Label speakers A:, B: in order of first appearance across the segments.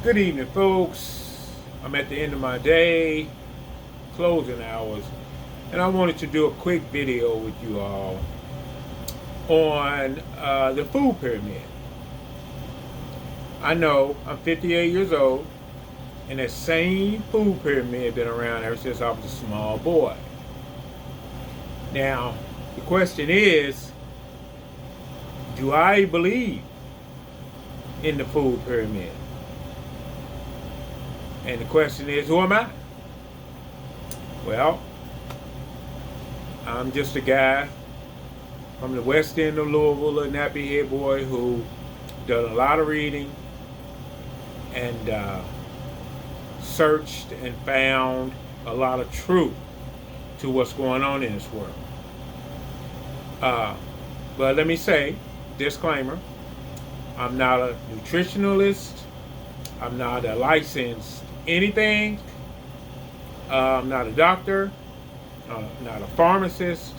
A: Good evening, folks. I'm at the end of my day, closing hours, and I wanted to do a quick video with you all on the food pyramid. I know I'm 58 years old, and that same food pyramid been around ever since I was a small boy. Now, the question is, do I believe in the food pyramid? And the question is, who am I? Well, I'm just a guy from the west end of Louisville, a nappy head boy who done a lot of reading and searched and found a lot of truth to what's going on in this world. But let me say, disclaimer, I'm not a nutritionalist. I'm not a licensed anything. I'm not a doctor. I'm not a pharmacist.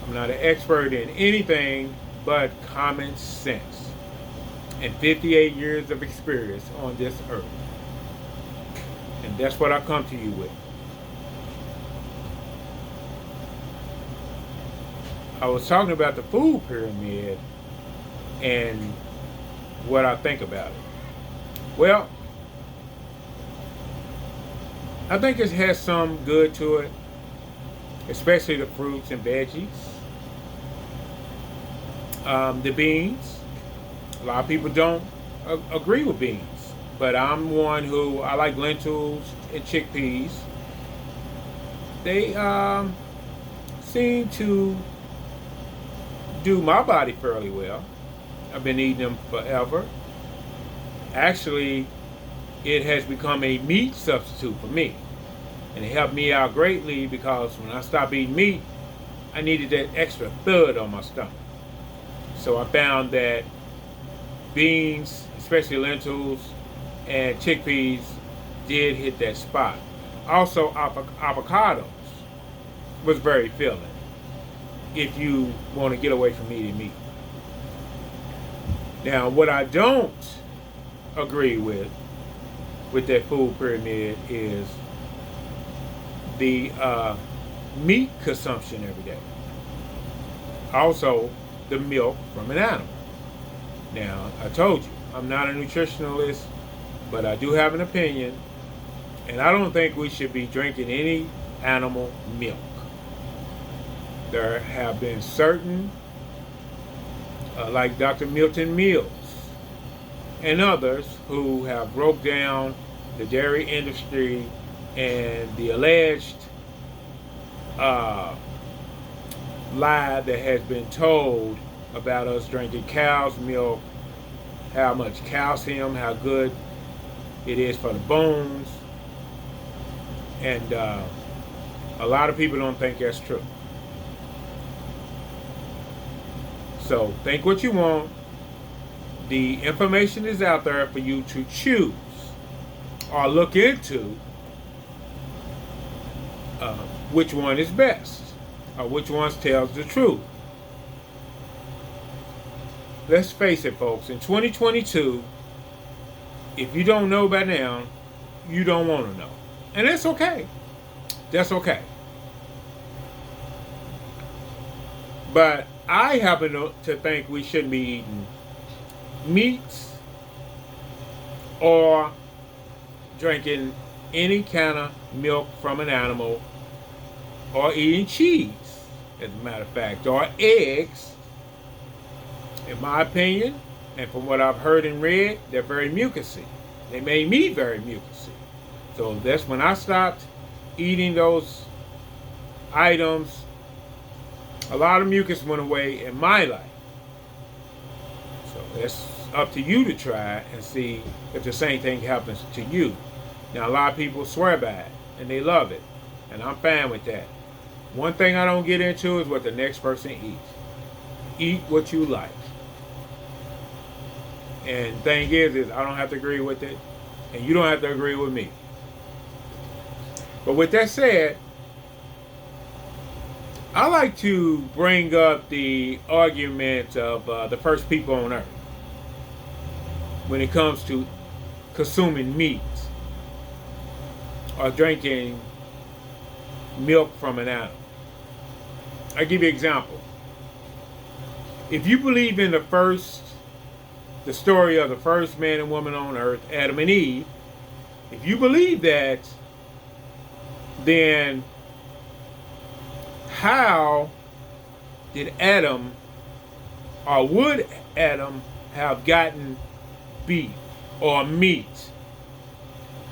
A: I'm not an expert in anything but common sense and 58 years of experience on this earth. And that's what I come to you with. I was talking about the food pyramid and what I think about it. Well, I think it has some good to it, especially the fruits and veggies. The beans, a lot of people don't agree with beans, but I'm one who, I like lentils and chickpeas. They seem to do my body fairly well. I've been eating them forever. Actually, it has become a meat substitute for me. And it helped me out greatly because when I stopped eating meat, I needed that extra thud on my stomach. So I found that beans, especially lentils and chickpeas, did hit that spot. Also, avocados was very filling if you want to get away from eating meat. Now, what I don't agree with that food pyramid is the meat consumption every day. Also, the milk from an animal. Now, I told you, I'm not a nutritionalist, but I do have an opinion, and I don't think we should be drinking any animal milk. There have been certain, like Dr. Milton Mills and others, who have broke down the dairy industry and the alleged lie that has been told about us drinking cow's milk, how much calcium, how good it is for the bones. And a lot of people don't think that's true. So think what you want. The information is out there for you to choose or look into which one is best or which one tells the truth. Let's face it, folks, in 2022, if you don't know by now, you don't want to know. And that's okay. That's okay. But I happen to think we shouldn't be eating meats or drinking any kind of milk from an animal or eating cheese, as a matter of fact, or eggs. In my opinion, and from what I've heard and read, they're very mucousy. They made me very mucousy. So that's when I stopped eating those items. A lot of mucus went away in my life. So it's up to you to try and see if the same thing happens to you. Now, a lot of people swear by it, and they love it, and I'm fine with that. One thing I don't get into is what the next person eats. Eat what you like. And thing is I don't have to agree with it, and you don't have to agree with me. But with that said, I like to bring up the argument of the first people on Earth. when it comes to consuming meat or drinking milk from an animal. I'll give you an example. If you believe in the story of the first man and woman on earth, Adam and Eve, if you believe that, then how did Adam, or would Adam have gotten beef or meat?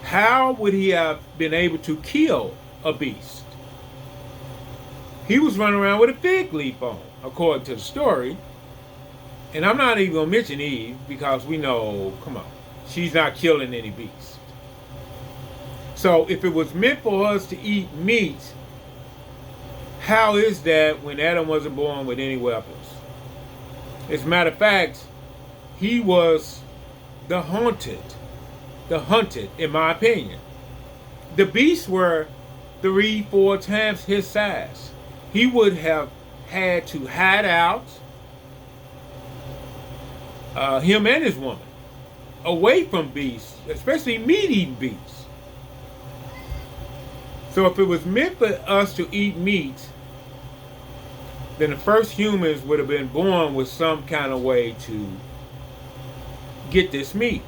A: How would he have been able to kill a beast? He was running around with a fig leaf on, according to the story. And I'm not even going to mention Eve, because we know, come on, she's not killing any beast. So if it was meant for us to eat meat, how is that when Adam wasn't born with any weapons? As a matter of fact, he was the hunted, in my opinion. The beasts were 3-4 times his size. He would have had to hide out, him and his woman, away from beasts, especially meat-eating beasts. So if it was meant for us to eat meat, then the first humans would have been born with some kind of way to get this meat.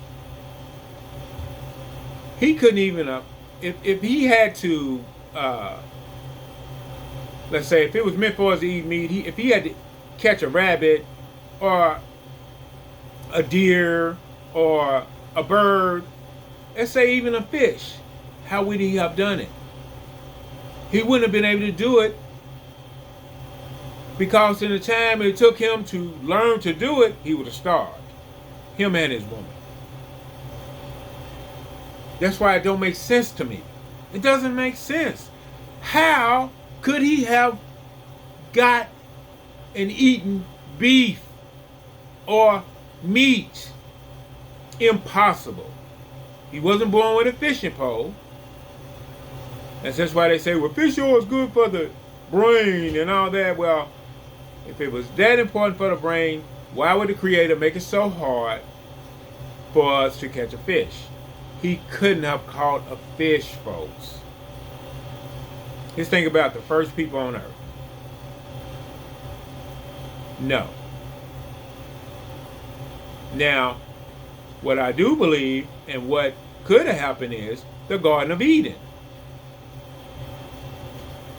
A: He couldn't even, if he had to, let's say, if it was meant for us to eat meat, if he had to catch a rabbit or a deer or a bird, let's say even a fish, how would he have done it? He wouldn't have been able to do it, because in the time it took him to learn to do it, he would have starved. Him and his woman. That's why it don't make sense to me. It doesn't make sense. How could he have got and eaten beef or meat? Impossible. He wasn't born with a fishing pole. That's why they say, well, fish oil is good for the brain and all that. Well, if it was that important for the brain, why would the Creator make it so hard for us to catch a fish? He couldn't have caught a fish, folks. Just think about the first people on earth. No. Now, what I do believe and what could have happened is the Garden of Eden.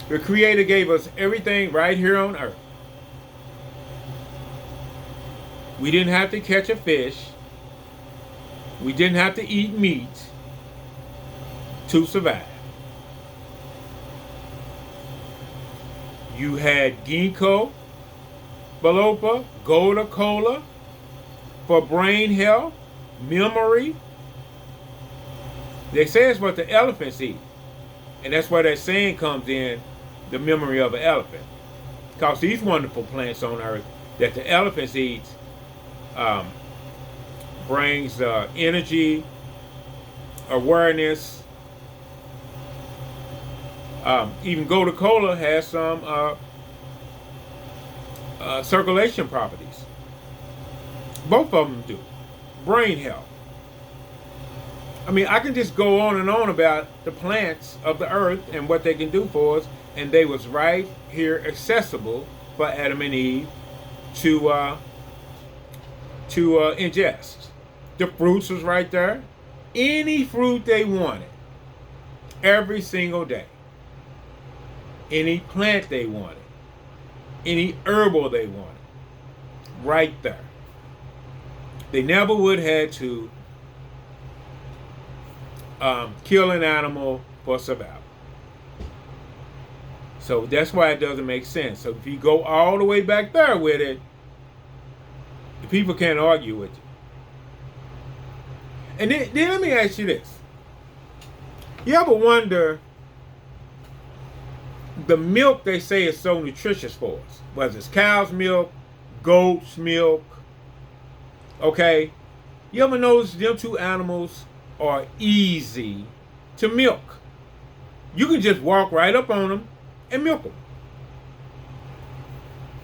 A: The Creator gave us everything right here on earth. We didn't have to catch a fish. We didn't have to eat meat to survive. You had ginkgo biloba, gotu kola for brain health, memory. They say it's what the elephants eat. And that's where that saying comes in, the memory of an elephant. Because these wonderful plants on earth that the elephants eat brings energy, awareness. Even gotu kola has some circulation properties. Both of them do. Brain health. I mean, I can just go on and on about the plants of the earth and what they can do for us, and they was right here accessible for Adam and Eve to ingest. The fruits was right there. Any fruit they wanted, every single day. Any plant they wanted, any herbal they wanted, right there. They never would have to kill an animal for survival. So that's why it doesn't make sense. So if you go all the way back there with it, the people can't argue with you. And then let me ask you this. You ever wonder, the milk they say is so nutritious for us, whether it's cow's milk, goat's milk, okay? You ever notice them two animals are easy to milk? You can just walk right up on them and milk them.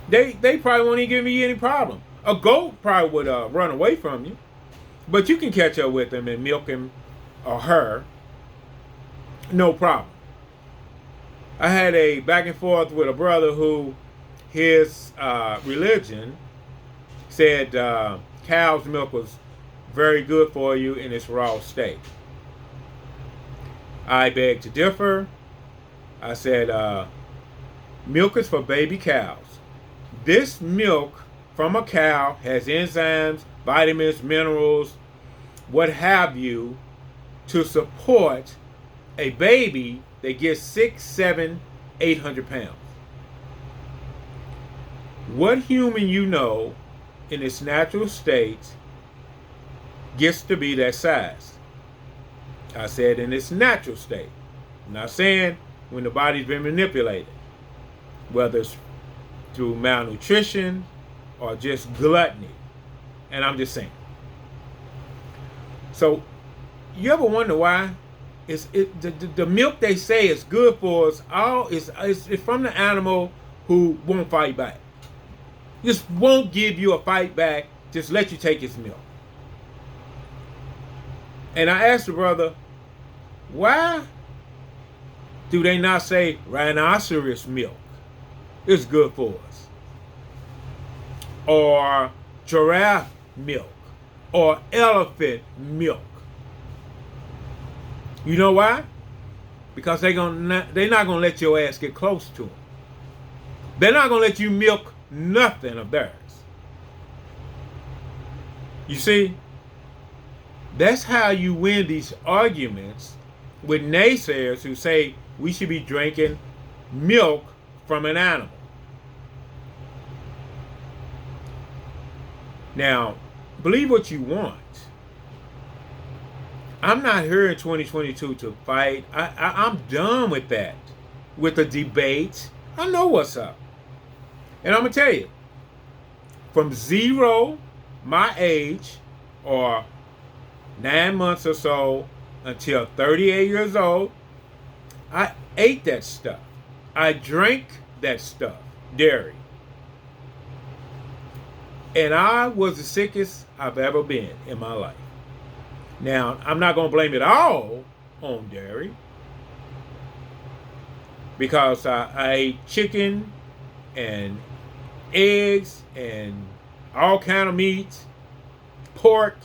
A: They probably won't even give you any problem. A goat probably would run away from you. But you can catch up with him and milk him or her, no problem. I had a back and forth with a brother who his religion said cow's milk was very good for you in its raw state. I beg to differ. I said milk is for baby cows. This milk from a cow has enzymes, vitamins, minerals, what have you, to support a baby that gets 6, 7, 800 pounds. What human you know in its natural state gets to be that size? I said in its natural state. I'm not saying when the body's been manipulated, whether it's through malnutrition or just gluttony. And I'm just saying. So, you ever wonder why? The milk they say is good for us all is from the animal who won't fight back. Just won't give you a fight back, just let you take its milk. And I asked the brother, why do they not say rhinoceros milk is good for us? Or giraffe milk? Or elephant milk? You know why? Because they're not gonna let your ass get close to them. They're not gonna let you milk nothing of theirs. You see, that's how you win these arguments with naysayers who say we should be drinking milk from an animal. Now, believe what you want. I'm not here in 2022 to fight. I'm done with that. With the debate. I know what's up. And I'm going to tell you, from 0, my age, or 9 months or so, until 38 years old, I ate that stuff. I drank that stuff, dairy. And I was the sickest I've ever been in my life. Now, I'm not going to blame it all on dairy, because I ate chicken and eggs and all kind of meats, pork,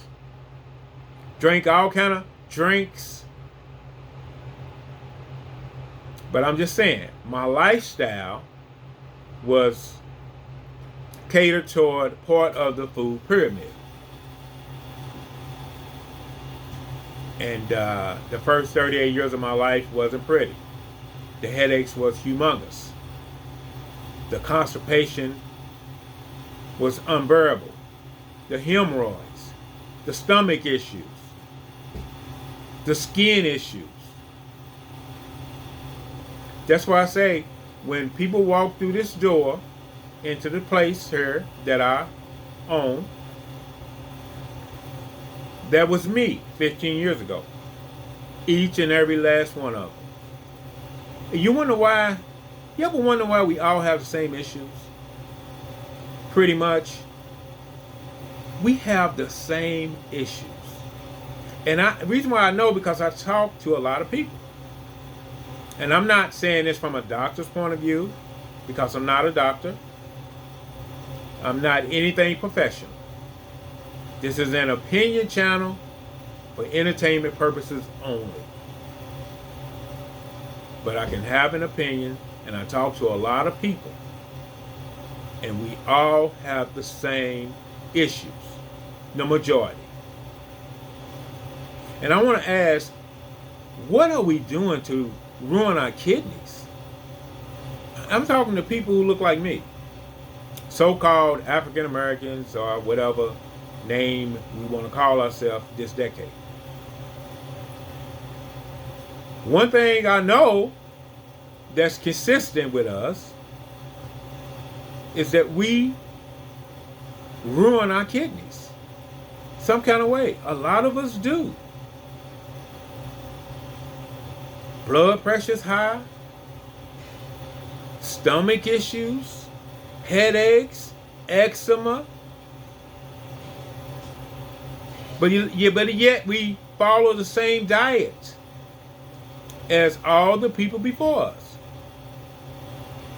A: drank all kind of drinks. But I'm just saying, my lifestyle was catered toward part of the food pyramid. And the first 38 years of my life wasn't pretty. The headaches was humongous. The constipation was unbearable. The hemorrhoids, the stomach issues, the skin issues. That's why I say, when people walk through this door into the place here that I own, that was me 15 years ago. Each and every last one of them. And you wonder why? You ever wonder why we all have the same issues? Pretty much. We have the same issues. And the reason why I know, because I talk to a lot of people. And I'm not saying this from a doctor's point of view, because I'm not a doctor. I'm not anything professional. This is an opinion channel for entertainment purposes only. But I can have an opinion, and I talk to a lot of people, and we all have the same issues, the majority. And I want to ask, what are we doing to ruin our kidneys? I'm talking to people who look like me, so-called African Americans, or whatever name we want to call ourselves this decade. One thing I know that's consistent with us is that we ruin our kidneys some kind of way. A lot of us do. Blood pressure's high, stomach issues, headaches, eczema, But yet we follow the same diet as all the people before us.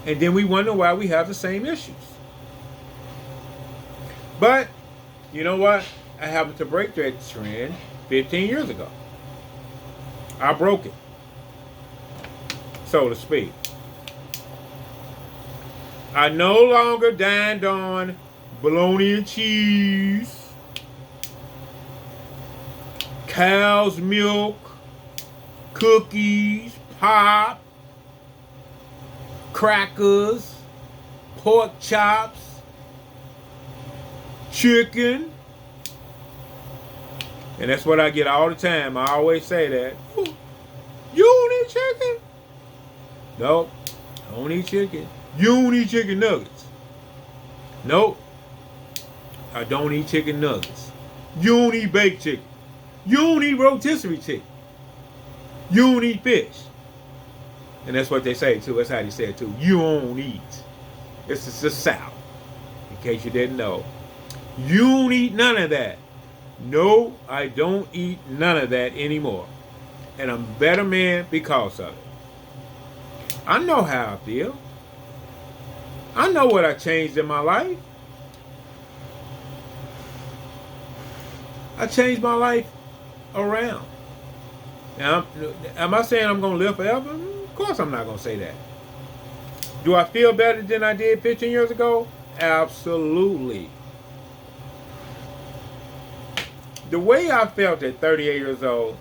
A: And then we wonder why we have the same issues. But, you know what? I happened to break that trend 15 years ago. I broke it, so to speak. I no longer dined on bologna and cheese, cow's milk, cookies, pop, crackers, pork chops, chicken. And that's what I get all the time. I always say that. You don't eat chicken? Nope. I don't eat chicken. You don't eat chicken nuggets? Nope. I don't eat chicken nuggets. You don't eat baked chicken. You don't eat rotisserie chicken. You don't eat fish. And that's what they say too. That's how they say it too. You don't eat. This is the South. In case you didn't know. You don't eat none of that. No, I don't eat none of that anymore. And I'm a better man because of it. I know how I feel. I know what I changed in my life. I changed my life around. Now, am I saying I'm going to live forever? Of course I'm not going to say that. Do I feel better than I did 15 years ago? Absolutely. The way I felt at 38 years old,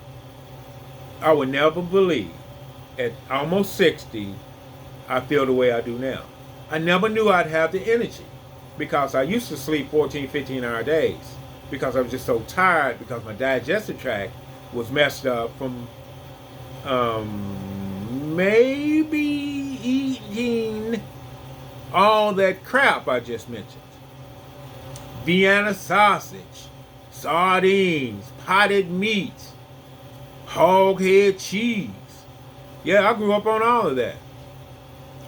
A: I would never believe at almost 60, I feel the way I do now. I never knew I'd have the energy because I used to sleep 14, 15-hour days because I was just so tired because my digestive tract was messed up from maybe eating all that crap I just mentioned. Vienna sausage, sardines, potted meat, hog head cheese. Yeah, I grew up on all of that.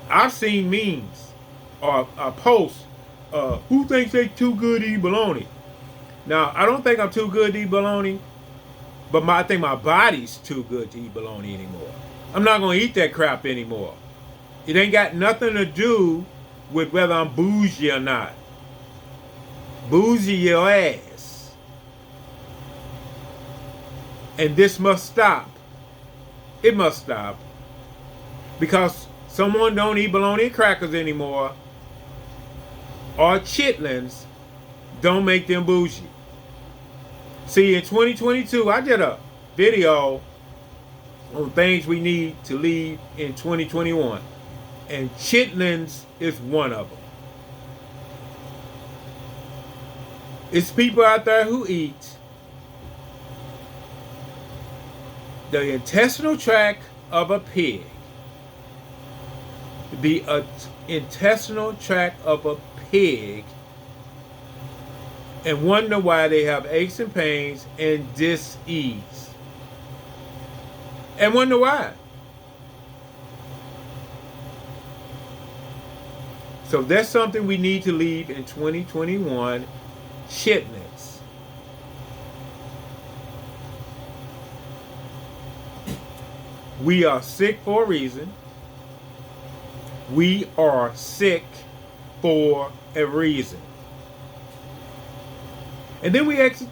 A: I've seen memes or posts, who thinks they too good to eat bologna? Now, I don't think I'm too good to eat bologna, but I think my body's too good to eat bologna anymore. I'm not going to eat that crap anymore. It ain't got nothing to do with whether I'm bougie or not. Bougie your ass. And this must stop. It must stop. Because someone don't eat bologna and crackers anymore, or chitlins don't make them bougie. See, in 2022, I did a video on things we need to leave in 2021. And chitlins is one of them. It's people out there who eat the intestinal tract of a pig. The intestinal tract of a pig, and wonder why they have aches and pains and dis-ease. And wonder why. So that's something we need to leave in 2021, chitlins. We are sick for a reason. We are sick for a reason. And then we exit.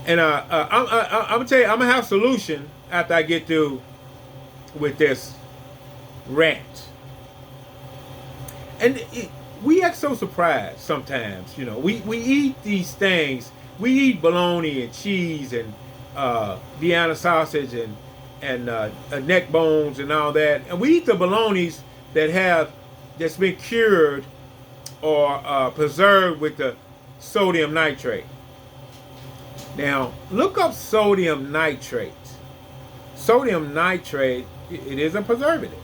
A: And I'm gonna tell you, I'm gonna have a solution after I get through with this rant. And we act so surprised sometimes, you know. We eat these things. We eat bologna and cheese and Vienna sausage and neck bones and all that. And we eat the bolognas that's been cured or preserved with the sodium nitrate. Now, look up sodium nitrate. Sodium nitrate, it is a preservative.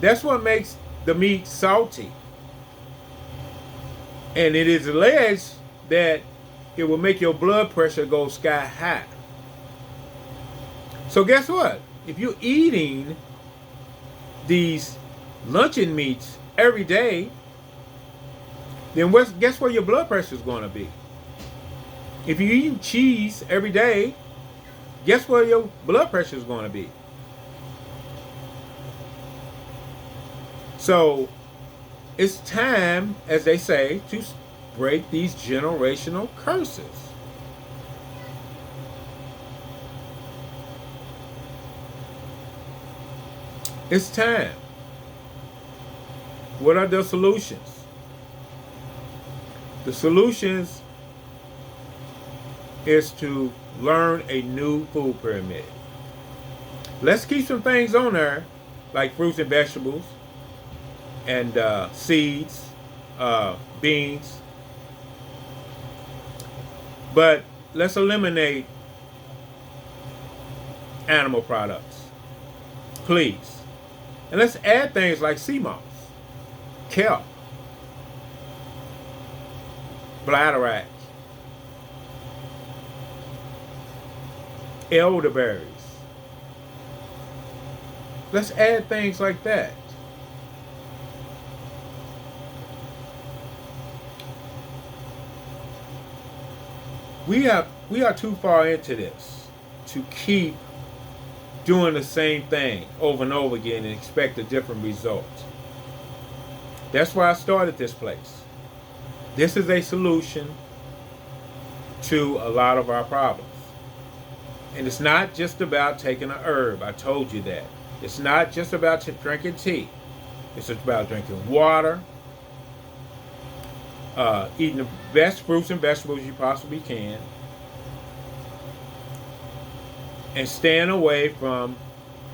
A: That's what makes the meat salty. And it is alleged that it will make your blood pressure go sky high. So guess what? If you're eating these luncheon meats every day, then guess where your blood pressure is going to be? If you eat cheese every day, guess where your blood pressure is going to be? So it's time, as they say, to break these generational curses. It's time. What are the solutions? The solutions is to learn a new food pyramid. Let's keep some things on there, like fruits and vegetables, and seeds, beans. But let's eliminate animal products, please. And let's add things like sea moss, kelp, bladderwrack, elderberries. Let's add things like that. We are too far into this to keep doing the same thing over and over again and expect a different result. That's why I started this place. This is a solution to a lot of our problems. And it's not just about taking a herb. I told you that. It's not just about drinking tea. It's about drinking water, eating the best fruits and vegetables you possibly can, and staying away from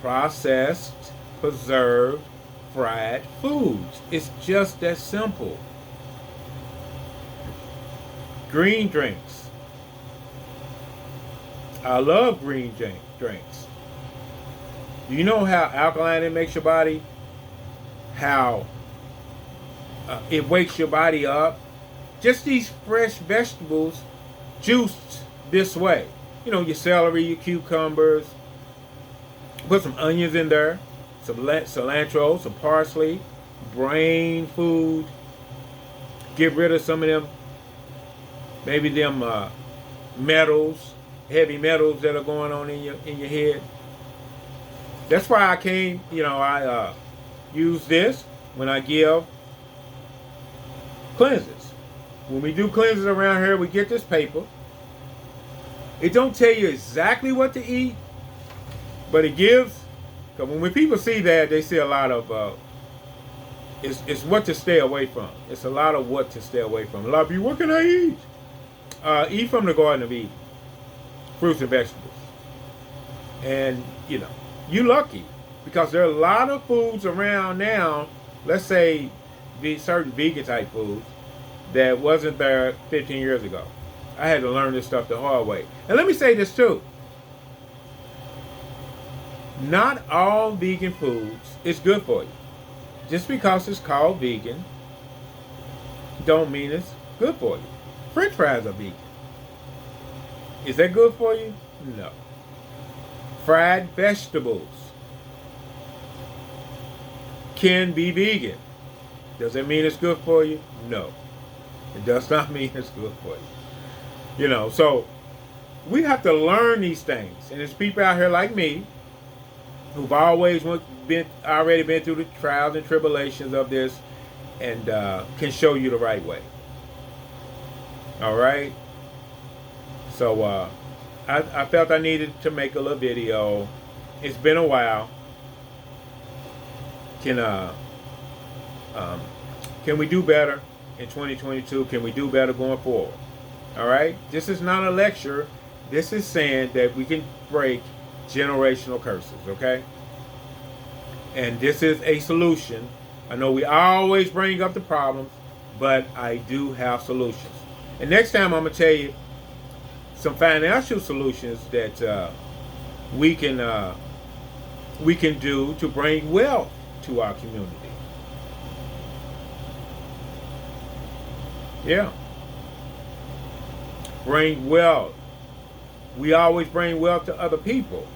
A: processed, preserved, fried foods. It's just that simple. Green drinks. I love green drinks. You know how alkaline it makes your body? How it wakes your body up? Just these fresh vegetables juiced this way. You know, your celery, your cucumbers. Put some onions in there, some cilantro, some parsley, brain food. Get rid of some of them, maybe them metals, heavy metals that are going on in your head. That's why I use this when I give cleanses. When we do cleanses around here, we get this paper. It don't tell you exactly what to eat, but it gives, because when people see that, they see a lot of, it's what to stay away from. It's a lot of what to stay away from. A lot of people, what can I eat? Eat from the Garden of Eden. Fruits and vegetables. And, you're lucky, because there are a lot of foods around now, let's say certain vegan type foods, that wasn't there 15 years ago. I had to learn this stuff the hard way. And let me say this too. Not all vegan foods is good for you. Just because it's called vegan, don't mean it's good for you. French fries are vegan. Is that good for you? No. Fried vegetables can be vegan. Does that mean it's good for you? No. It does not mean it's good for you. So we have to learn these things. And there's people out here like me who've already been through the trials and tribulations of this and can show you the right way. All right? So I felt I needed to make a little video. It's been a while. Can we do better in 2022? Can we do better going forward? All right? This is not a lecture. This is saying that we can break generational curses, okay? And this is a solution. I know we always bring up the problems, but I do have solutions. And next time I'm going to tell you some financial solutions that we can do to bring wealth to our community. Yeah. Bring wealth. We always bring wealth to other people.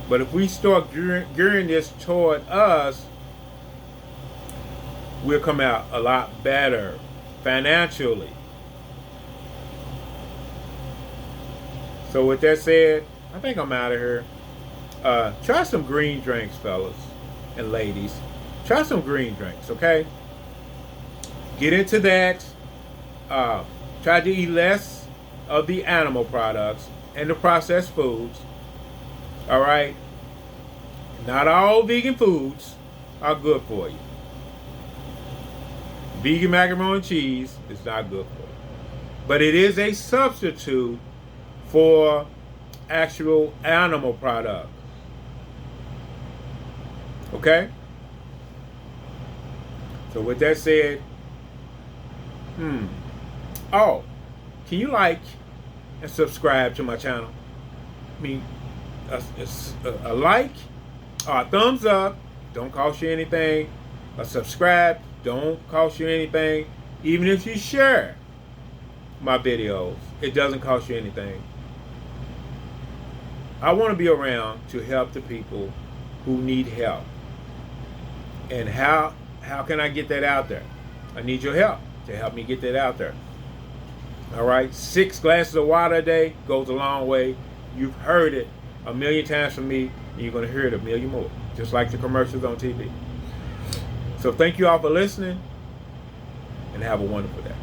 A: But if we start gearing this toward us, we'll come out a lot better financially. So with that said, I think I'm out of here. Try some green drinks, fellas and ladies. Try some green drinks, okay? Get into that. Try to eat less of the animal products and the processed foods. All right? Not all vegan foods are good for you. Vegan macaroni and cheese is not good for you. But it is a substitute for actual animal products. Okay? So with that said, oh, can you like and subscribe to my channel? I mean, a like or a thumbs up don't cost you anything. A subscribe don't cost you anything. Even if you share my videos, it doesn't cost you anything. I want to be around to help the people who need help. And how can I get that out there? I need your help to help me get that out there. All right, 6 glasses of water a day goes a long way. You've heard it a million times from me, and you're going to hear it a million more, just like the commercials on TV. So thank you all for listening, and have a wonderful day.